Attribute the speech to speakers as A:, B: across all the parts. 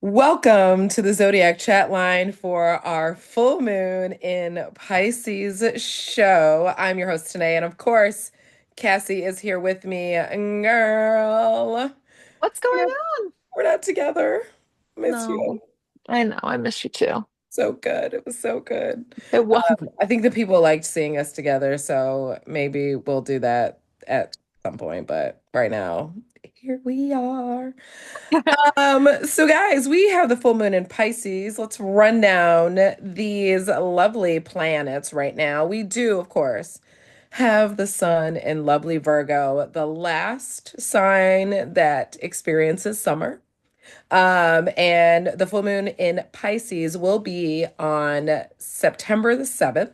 A: Welcome to the Zodiac chat line for our full moon in Pisces show. I'm your host today, and of course, Cassie is here with me. Girl,
B: What's
A: we're
B: going
A: not,
B: on?
A: we're not together. Miss you.
B: No, I know. I miss you too.
A: So good. It was so good.
B: It was.
A: I think the people liked seeing us together, so maybe we'll do that at some point, but right now, here we are. So guys, we have the full moon in Pisces. Let's run down these lovely planets right now. We do, of course, have the sun in lovely Virgo, the last sign that experiences summer. And the full moon in Pisces will be on September the 7th.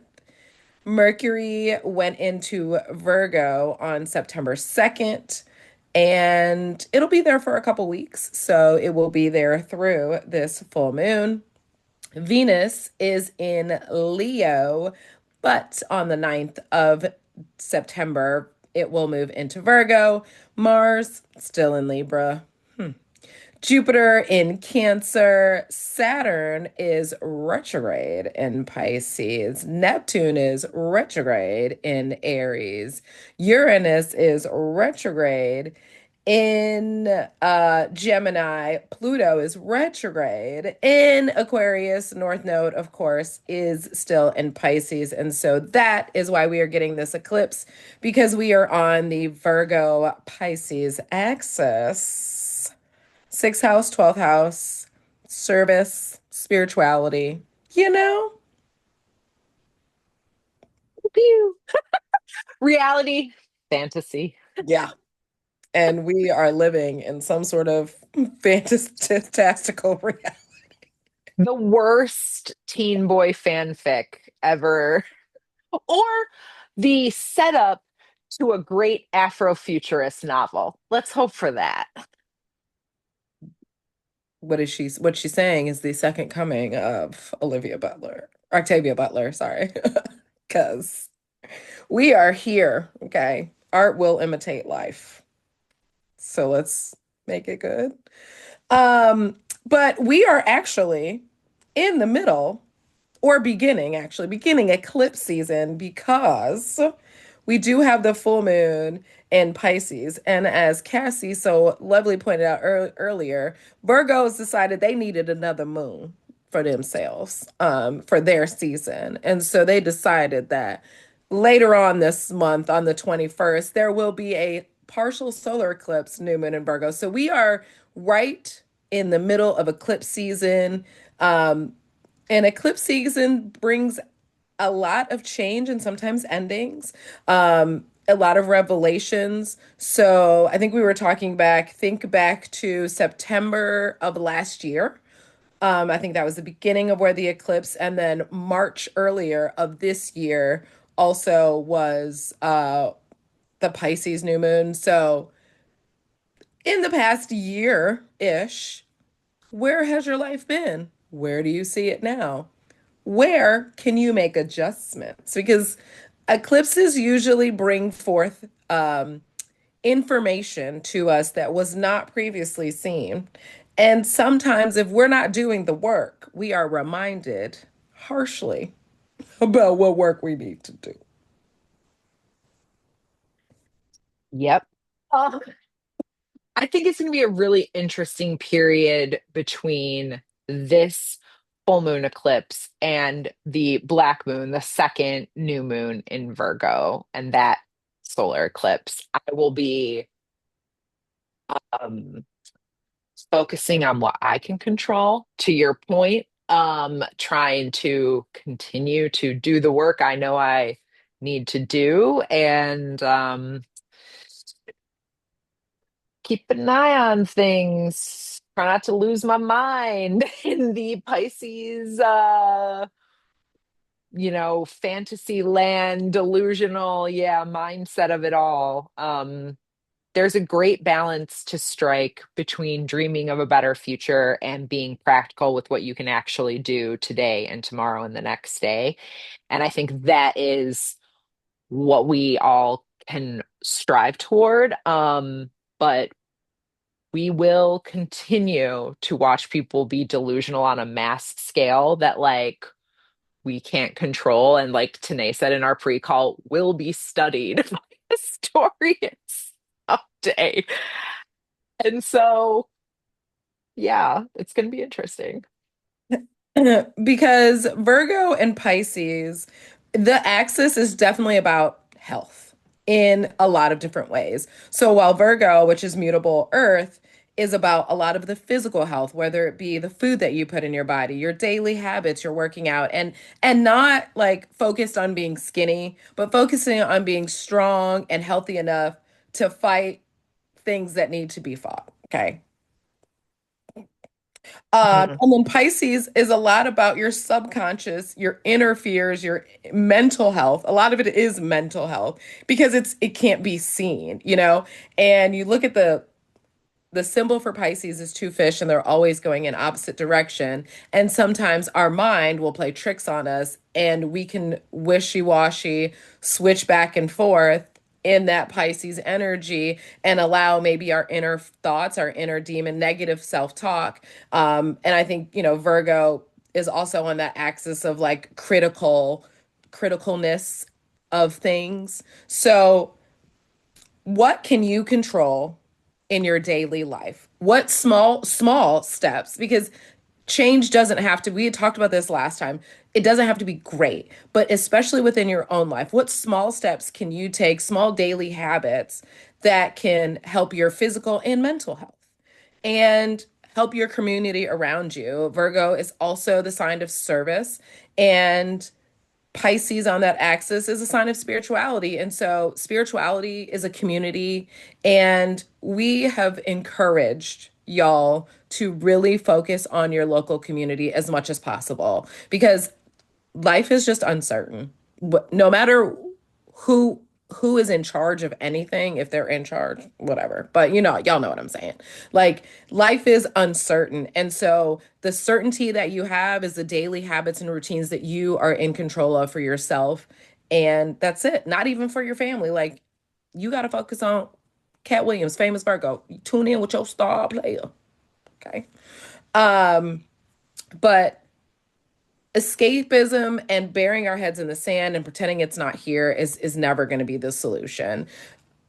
A: Mercury went into Virgo on September 2nd, and it'll be there for a couple weeks. So it will be there through this full moon. Venus is in Leo, but on the 9th of September, it will move into Virgo. Mars still in Libra. Jupiter in Cancer, Saturn is retrograde in Pisces, Neptune is retrograde in Aries, Uranus is retrograde in Gemini, Pluto is retrograde in Aquarius, North Node, of course, is still in Pisces. And so that is why we are getting this eclipse because we are on the Virgo Pisces axis. Sixth house, 12th house, service, spirituality, you know?
B: Pew. Reality, fantasy.
A: Yeah. And we are living in some sort of fantastical reality.
B: The worst teen boy fanfic ever. Or the setup to a great Afrofuturist novel. Let's hope for that.
A: What she's saying is the second coming of Octavia Butler, sorry. Because we are here, okay? Art will imitate life. So let's make it good. But we are actually in the middle or beginning eclipse season because we do have the full moon in Pisces. And as Cassie so lovely pointed out earlier, Virgos decided they needed another moon for themselves, for their season. And so they decided that later on this month, on the 21st, there will be a partial solar eclipse, new moon in Virgo. So we are right in the middle of eclipse season. Um, and eclipse season brings a lot of change and sometimes endings, a lot of revelations. So I think we were talking think back to September of last year. I think that was the beginning of where the eclipse, and then March earlier of this year also was the Pisces new moon. So in the past year-ish, where has your life been? Where do you see it now? Where can you make adjustments? Because eclipses usually bring forth information to us that was not previously seen. And sometimes, if we're not doing the work, we are reminded harshly about what work we need to do.
B: Yep. Uh, I think it's going to be a really interesting period between this full moon eclipse and the black moon, the second new moon in Virgo, and that solar eclipse. I will be um, focusing on what I can control, to your point, trying to continue to do the work I know I need to do and keep an eye on things. Try not to lose my mind in the Pisces, fantasy land, delusional, yeah, mindset of it all. There's a great balance to strike between dreaming of a better future and being practical with what you can actually do today and tomorrow and the next day. And I think that is what we all can strive toward. But we will continue to watch people be delusional on a mass scale that like we can't control. And like Tanae said in our pre-call, will be studied by historians someday. And so, yeah, it's going to be interesting.
A: Because Virgo and Pisces, the axis is definitely about health in a lot of different ways. So while Virgo, which is mutable earth, is about a lot of the physical health, whether it be the food that you put in your body, your daily habits, your working out, and not like focused on being skinny, but focusing on being strong and healthy enough to fight things that need to be fought. Okay.
B: Mhm.
A: And then Pisces is a lot about your subconscious, your inner fears, your mental health. A lot of it is mental health because it can't be seen, you know? And you look at the symbol for Pisces is two fish, and they're always going in opposite direction. And sometimes our mind will play tricks on us, and we can wishy-washy switch back and forth in that Pisces energy and allow maybe our inner thoughts, our inner demon, negative self-talk. And I think, Virgo is also on that axis of like criticalness of things. So what can you control in your daily life? What small steps? Because change doesn't have to, we had talked about this last time. It doesn't have to be great, but especially within your own life, what small steps can you take, small daily habits that can help your physical and mental health and help your community around you? Virgo is also the sign of service, and Pisces on that axis is a sign of spirituality. And so spirituality is a community, and we have encouraged y'all to really focus on your local community as much as possible because life is just uncertain. No matter who who is in charge of anything, if they're in charge, whatever. But y'all know what I'm saying. Like life is uncertain. And so the certainty that you have is the daily habits and routines that you are in control of for yourself. And that's it. Not even for your family. Like you got to focus on Cat Williams, famous Virgo. Tune in with your star player. Okay. Um, but escapism and burying our heads in the sand and pretending it's not here is never going to be the solution.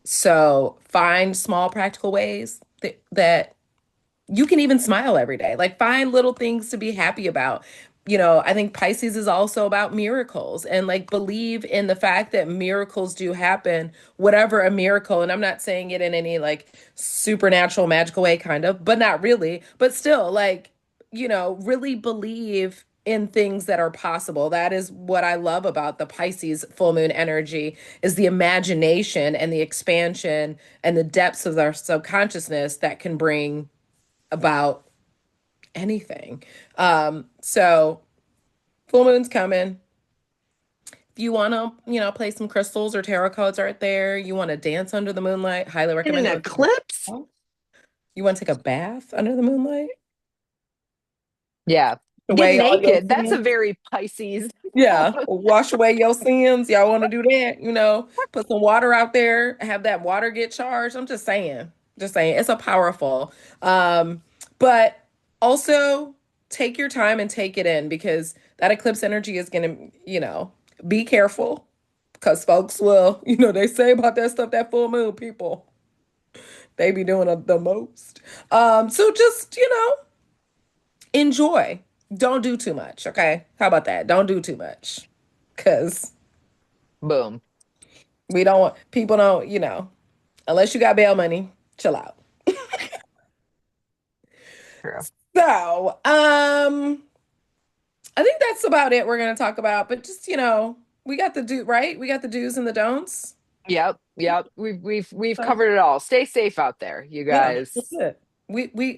A: So find small practical ways that you can even smile every day. Like find little things to be happy about. I think Pisces is also about miracles and like believe in the fact that miracles do happen, whatever a miracle. And I'm not saying it in any like supernatural, magical way, kind of, but not really. But still, like, really believe in things that are possible. That is what I love about the Pisces full moon energy is the imagination and the expansion and the depths of our subconsciousness that can bring about anything. So full moon's coming. If you want to, play some crystals or tarot cards right there, you want to dance under the moonlight, highly
B: In an
A: recommend it.
B: eclipse?
A: You want to take a bath under the moonlight?
B: Yeah. Get
A: Away all your
B: naked. That's a
A: sins.
B: very Pisces.
A: Yeah, wash away your sins. Y'all want to do that? Put some water out there, have that water get charged. I'm just saying, it's a powerful. But also take your time and take it in because that eclipse energy is gonna, be careful because folks will, they say about that stuff, that full moon people, they be doing the most. So just, enjoy. Don't do too much, okay? How about that? Don't do too much. Because
B: Boom.
A: we don't want people don't, unless you got bail money, chill out.
B: True.
A: So, I think that's about it we're gonna talk about. But just, we got the do right? We got the do's and the don'ts.
B: Yep. Yep. We've
A: So,
B: covered it all. Stay safe out there, you
A: yeah, that's
B: guys.
A: it. We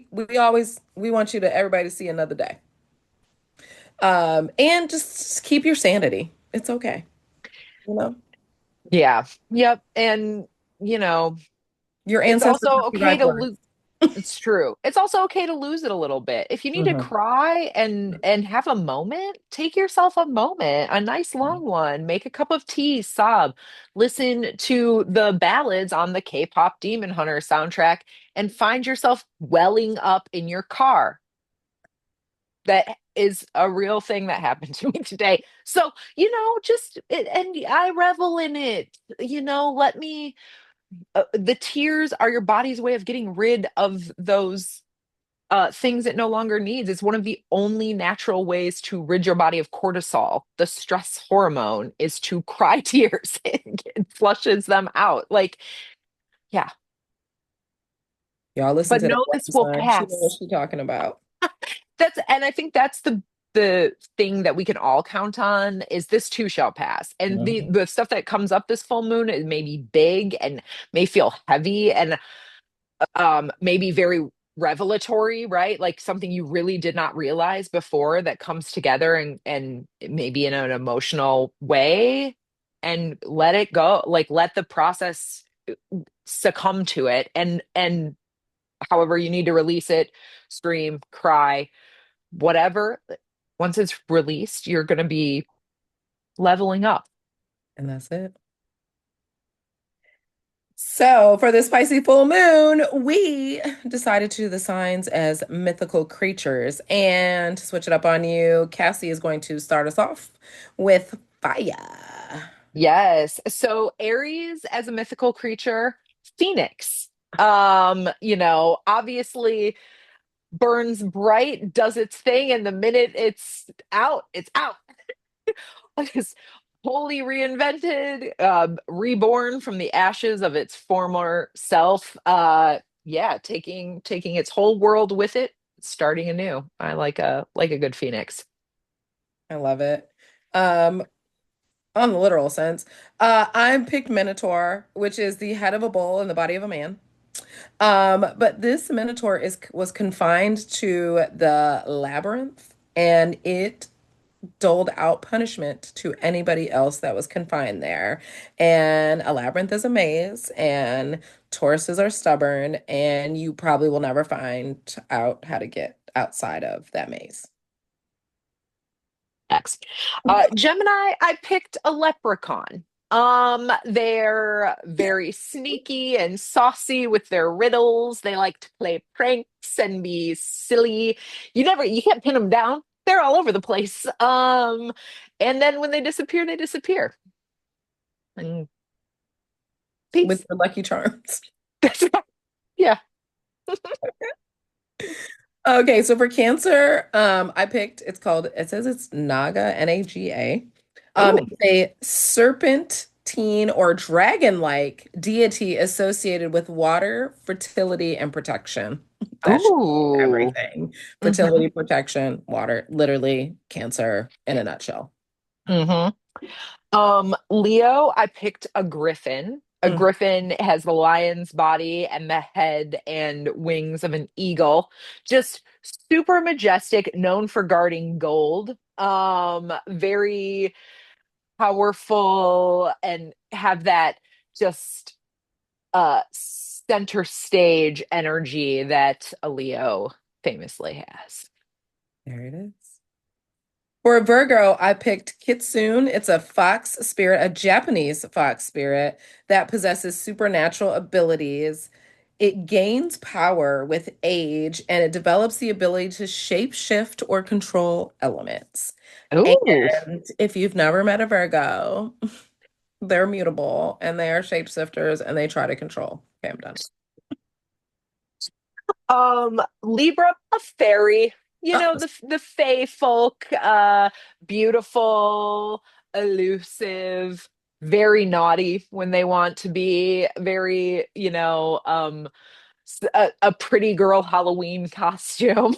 A: want you to everybody to see another day. And just keep your sanity. It's okay. You know,
B: Yeah. Yep. And you know,
A: your
B: it's
A: ancestors
B: also
A: have
B: okay
A: survived
B: to
A: worse.
B: lose. It's true. It's also okay to lose it a little bit. If you need to
A: Mhm.
B: cry and have a moment, take yourself a moment, a nice long one. Make a cup of tea, sob. Listen to the ballads on the K-pop Demon Hunter soundtrack and find yourself welling up in your car. That is a real thing that happened to me today. So, just and I revel in it. Let me the tears are your body's way of getting rid of those things it no longer needs. It's one of the only natural ways to rid your body of cortisol. The stress hormone is to cry tears. It flushes them out. Like, yeah.
A: Y'all listen
B: But
A: to that
B: know
A: one
B: this will
A: sign. She know what
B: pass.
A: she talking about.
B: And I think that's the thing that we can all count on is this too shall pass. And the
A: Mhm.
B: the stuff that comes up this full moon, it may be big and may feel heavy and maybe very revelatory, right? Like something you really did not realize before that comes together and maybe in an emotional way, and let it go. Like let the process succumb to it, and however you need to release it, scream, cry, whatever. Once it's released, you're going to be leveling up.
A: And that's it. So, for this spicy full moon, we decided to do the signs as mythical creatures. And to switch it up on you, Cassie is going to start us off with fire.
B: Yes. So Aries as a mythical creature, Phoenix. Obviously burns bright, does its thing, and the minute it's out. It's wholly reinvented, reborn from the ashes of its former self. Yeah, taking its whole world with it, starting anew. I like a good Phoenix.
A: I love it. Um, on the literal sense, I picked Minotaur, which is the head of a bull and the body of a man. But this Minotaur was confined to the labyrinth, and it doled out punishment to anybody else that was confined there. And a labyrinth is a maze, and Tauruses are stubborn, and you probably will never find out how to get outside of that maze.
B: X. Gemini, I picked a leprechaun. They're very sneaky and saucy with their riddles. They like to play pranks and be silly. You can't pin them down. They're all over the place. And then when they disappear, they disappear. And
A: With
B: peace.
A: your Lucky Charms.
B: Yeah.
A: Okay, so for Cancer, it says it's Naga, Naga.
B: Oh.
A: It's a serpentine or dragon-like deity associated with water, fertility, and protection. That should be
B: Oh.
A: everything.
B: Hmm.
A: Fertility, protection, water, literally Cancer in a nutshell.
B: Hmm. Leo, I picked a griffin. A
A: Mm.
B: griffin has the lion's body and the head and wings of an eagle. Just super majestic, known for guarding gold. Very powerful and have that just center stage energy that a Leo famously has.
A: There it is. For Virgo, I picked Kitsune. It's a fox spirit, a Japanese fox spirit that possesses supernatural abilities. It gains power with age and it develops the ability to shape shift or control elements.
B: Ooh.
A: And if you've never met a Virgo, they're mutable and they are shapeshifters and they try to control. Okay, I'm done.
B: Libra, a fairy.
A: Oh,
B: The fae folk, beautiful, elusive, very naughty when they want to be, very, a pretty girl Halloween costume.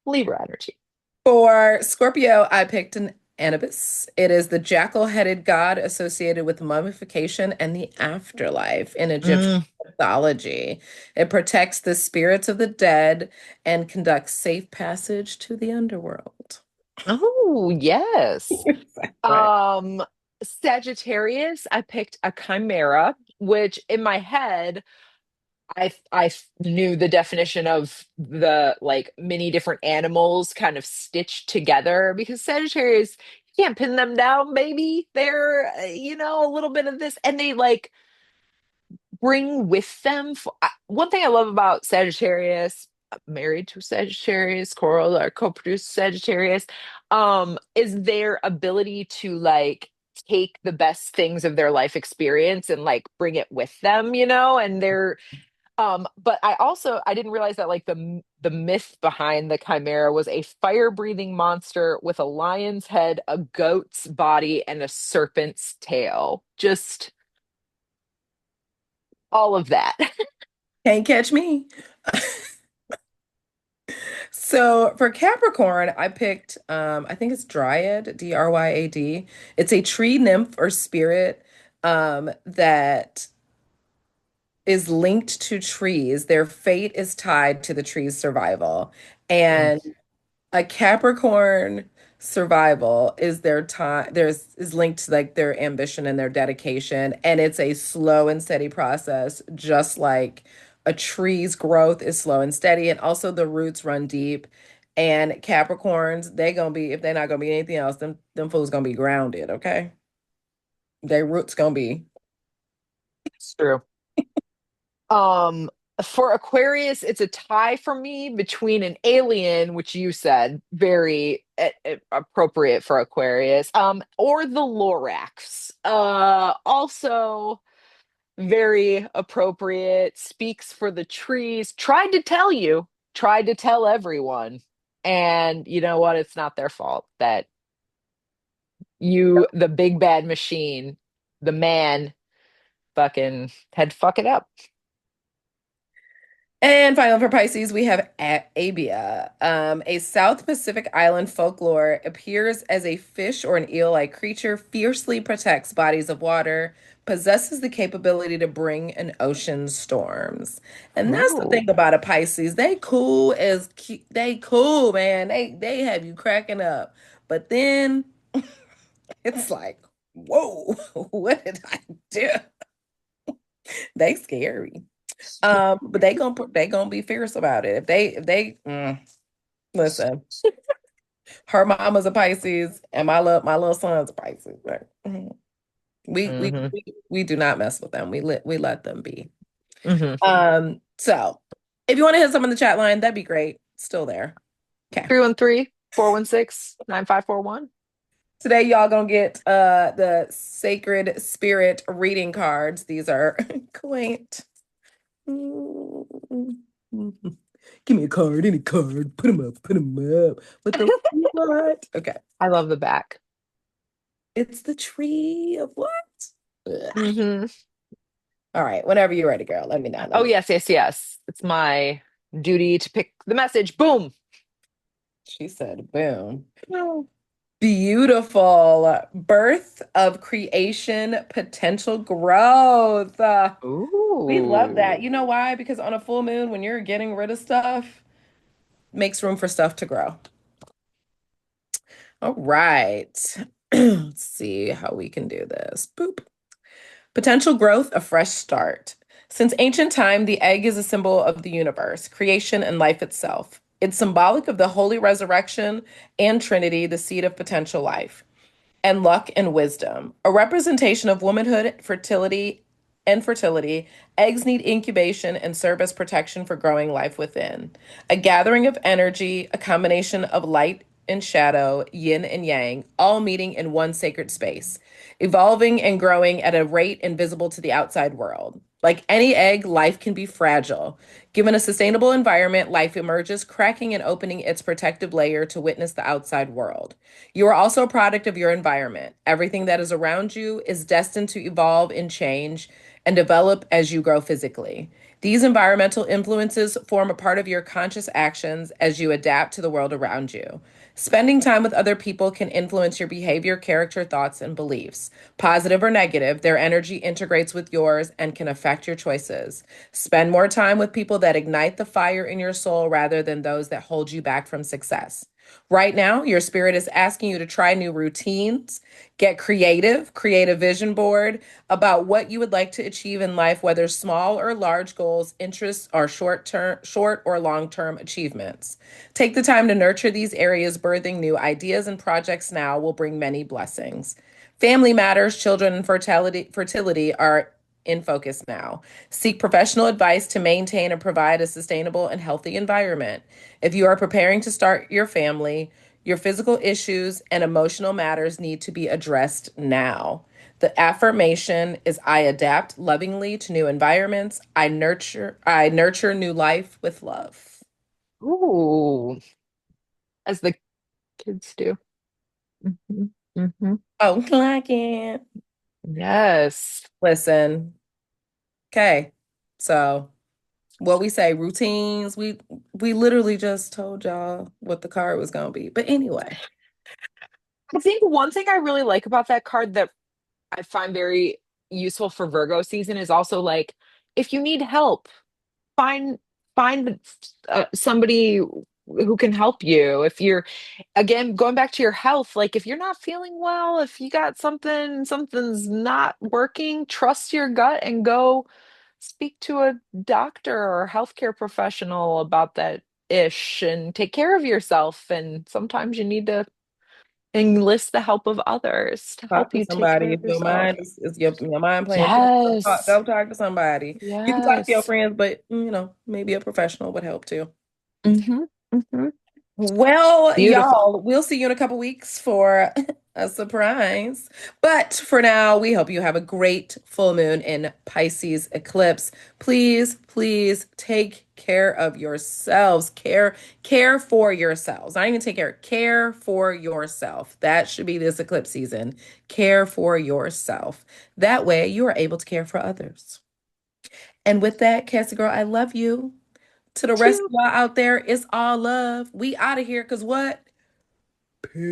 B: Libra energy.
A: for Scorpio, I picked an Anubis. It is the jackal-headed god associated with mummification and the afterlife in Egyptian
B: Mm.
A: mythology. It protects the spirits of the dead and conducts safe passage to the underworld.
B: Oh, yes.
A: Right.
B: Um, Sagittarius, I picked a chimera. which in my head, I knew the definition of the like many different animals kind of stitched together because Sagittarius, you can't pin them down, maybe they're a little bit of this, and they like bring with them. One thing I love about Sagittarius, I'm married to Sagittarius, Coral, our co-produced Sagittarius, is their ability to like take the best things of their life experience and like bring it with them, and they're but I didn't realize that like the myth behind the chimera was a fire-breathing monster with a lion's head, a goat's body, and a serpent's tail. Just all of that.
A: Can't catch me. So for Capricorn, I picked I think it's Dryad, Dryad. It's a tree nymph or spirit that is linked to trees. Their fate is tied to the tree's survival.
B: Mm.
A: And a Capricorn survival is their time is linked to like their ambition and their dedication. And it's a slow and steady process, just like a tree's growth is slow and steady. And also the roots run deep. And Capricorns, they gonna be, if they're not gonna be anything else, them fools gonna be grounded, okay? Their roots gonna be.
B: It's true. Um, for Aquarius, it's a tie for me between an alien, which you said very appropriate for Aquarius, or the Lorax. Also very appropriate, speaks for the trees. Tried to tell everyone. And you know what? It's not their fault that the big bad machine, the man, fucking had to fuck it up.
A: And final for Pisces, we have Abia. A South Pacific island folklore appears as a fish or an eel-like creature, fiercely protects bodies of water, possesses the capability to bring an ocean storms. And that's the
B: Oh.
A: thing about a Pisces. They cool, man. They have you cracking up. But then it's like, whoa, what did I do? They scary. But they gonna be fierce about it. If they listen, her mama's a Pisces and my little son's a Pisces. Right? We we
B: Hmm.
A: we we do not mess with them. We let them be.
B: Hmm.
A: So if you want to hit some in the chat line, that'd be great. Still there. Okay.
B: 313-416-9541.
A: Today y'all gonna get the Sacred Spirit reading cards. These are quaint. Give me a card, any card. Put them up. What the what? Okay.
B: I love the back.
A: It's the tree of what? Ugh.
B: Hmm.
A: All right. Whenever you're ready, girl, let me know. Let
B: Oh,
A: me know.
B: yes, yes, yes. It's my duty to pick the message. Boom.
A: She said, boom. Oh. Beautiful. Birth of creation, potential growth. We love that.
B: Ooh.
A: You know why? Because on a full moon, when you're getting rid of stuff, makes room for stuff to grow. All right. Let's see how we can do this. Boop. Potential growth, a fresh start. Since ancient time, the egg is a symbol of the universe, creation, and life itself. It's symbolic of the holy resurrection and Trinity, the seed of potential life and luck and wisdom. A representation of womanhood, fertility. Eggs need incubation and serve as protection for growing life within. A gathering of energy, a combination of light and shadow, yin and yang, all meeting in one sacred space, evolving and growing at a rate invisible to the outside world. Like any egg, life can be fragile. Given a sustainable environment, life emerges, cracking and opening its protective layer to witness the outside world. You are also a product of your environment. Everything that is around you is destined to evolve and change and develop as you grow physically. These environmental influences form a part of your conscious actions as you adapt to the world around you. Spending time with other people can influence your behavior, character, thoughts, and beliefs. Positive or negative, their energy integrates with yours and can affect your choices. Spend more time with people that ignite the fire in your soul rather than those that hold you back from success. Right now, your spirit is asking you to try new routines, get creative, create a vision board about what you would like to achieve in life, whether small or large goals, interests, or short or long-term achievements. Take the time to nurture these areas, birthing new ideas and projects now will bring many blessings. Family matters, children, and fertility are in focus now. Seek professional advice to maintain and provide a sustainable and healthy environment. If you are preparing to start your family, your physical issues and emotional matters need to be addressed now. The affirmation is I adapt lovingly to new environments. I nurture new life with love.
B: Ooh, as the kids do. Hmm. Hmm.
A: Oh, like it.
B: Yes.
A: Listen. Okay. So what we say, routines. We literally just told y'all what the card was gonna be. But anyway.
B: I think one thing I really like about that card that I find very useful for Virgo season is also like if you need help, find find somebody who can help you. If you're again going back to your health, like if you're not feeling well, if you got something's not working, trust your gut and go speak to a doctor or healthcare professional about that ish and take care of yourself. And sometimes you need to enlist the help of others to
A: Talk
B: help
A: to
B: you take
A: somebody.
B: care
A: If
B: of
A: your
B: yourself.
A: mind is your mind playing tricks,
B: Yes.
A: go talk to somebody. You can talk to your
B: Yes.
A: friends, but maybe a professional would help too.
B: Hmm. Hmm.
A: Well,
B: Beautiful.
A: y'all, we'll see you in a couple weeks for a surprise. But for now, we hope you have a great full moon in Pisces eclipse. Please, please take care of yourselves. Care for yourselves. Not even take care for yourself. That should be this eclipse season. Care for yourself. That way you are able to care for others. And with that, Cassie girl, I love you. To the rest of
B: Two.
A: y'all out there, it's all love. We out of here because what? Peace.